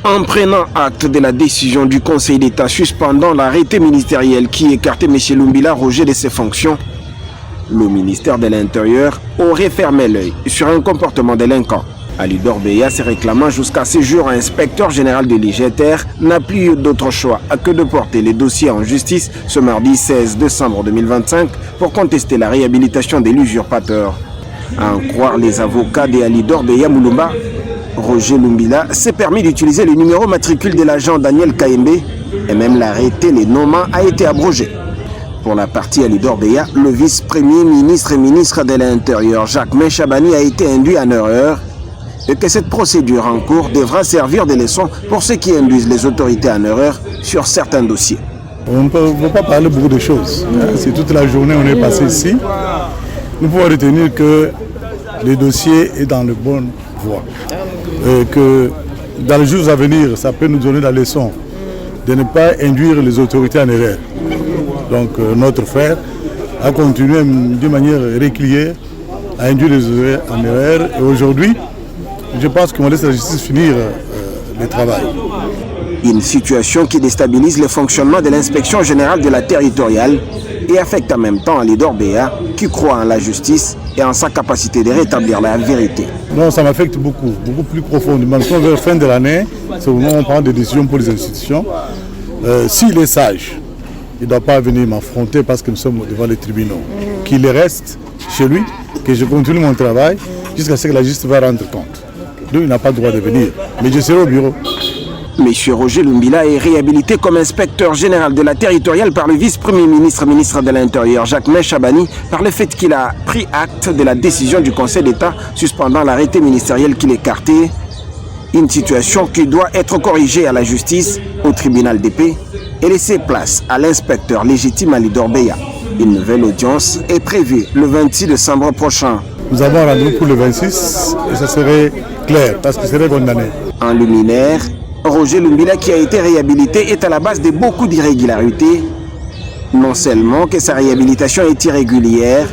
En prenant acte de la décision du Conseil d'État suspendant l'arrêté ministériel qui écartait M. Lumbila Roger de ses fonctions, le ministère de l'Intérieur aurait fermé l'œil sur un comportement délinquant. Alidor Beya, se réclamant jusqu'à ce jour inspecteur général de l'IGTR, n'a plus eu d'autre choix que de porter les dossiers en justice ce mardi 16 décembre 2025 pour contester la réhabilitation de l'usurpateur. À en croire les avocats de Alidor Beya Moulumba, Roger Lumbila s'est permis d'utiliser le numéro matricule de l'agent Daniel Kayembe et même l'arrêté les nommant a été abrogé. Pour la partie Alidor Beya, le vice-premier ministre et ministre de l'Intérieur Jacques Chabani a été induit en erreur et que cette procédure en cours devra servir de leçon pour ceux qui induisent les autorités en erreur sur certains dossiers. On ne peut pas parler beaucoup de choses. Si toute la journée on est passé ici, nous pouvons retenir que le dossier est dans la bonne voie. Et que dans les jours à venir, ça peut nous donner la leçon de ne pas induire les autorités en erreur. Donc notre frère a continué d'une manière régulière à induire les autorités en erreur. Et aujourd'hui, je pense qu'on laisse la justice finir le travail. Une situation qui déstabilise le fonctionnement de l'inspection générale de la territoriale et affecte en même temps Alidor Beya qui croit en la justice et en sa capacité de rétablir la vérité. Non, ça m'affecte beaucoup plus profondément. Vers la fin de l'année, c'est au moment où on prend des décisions pour les institutions. S'il est sage, il ne doit pas venir m'affronter parce que nous sommes devant les tribunaux. Qu'il reste chez lui, que je continue mon travail jusqu'à ce que la justice va rendre compte. Donc il n'a pas le droit de venir, mais je serai au bureau. M. Roger Lumbila est réhabilité comme inspecteur général de la territoriale par le vice-premier ministre, ministre de l'Intérieur Jacques Chabani, par le fait qu'il a pris acte de la décision du Conseil d'État suspendant l'arrêté ministériel qu'il écartait. Une situation qui doit être corrigée à la justice, au tribunal d'épée et laisser place à l'inspecteur légitime Alidor Beya. Une nouvelle audience est prévue le 26 décembre prochain. Nous avons rendez-vous pour le 26 et ça serait clair parce que serait condamné. En luminaire, Roger Lumbila qui a été réhabilité est à la base de beaucoup d'irrégularités. Non seulement que sa réhabilitation est irrégulière,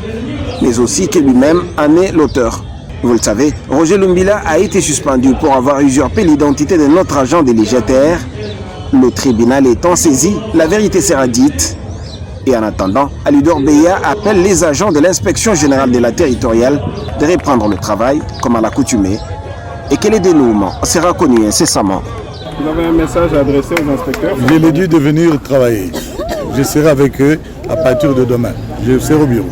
mais aussi que lui-même en est l'auteur. Vous le savez, Roger Lumbila a été suspendu pour avoir usurpé l'identité de notre agent de l'IGTR. Le tribunal étant saisi, la vérité sera dite. Et en attendant, Alidor Beya appelle les agents de l'inspection générale de la territoriale de reprendre le travail comme à l'accoutumée et que le dénouement sera connu incessamment. Vous avez un message à adresser aux inspecteurs? Je leur ai dit de venir travailler. Je serai avec eux à partir de demain. Je serai au bureau.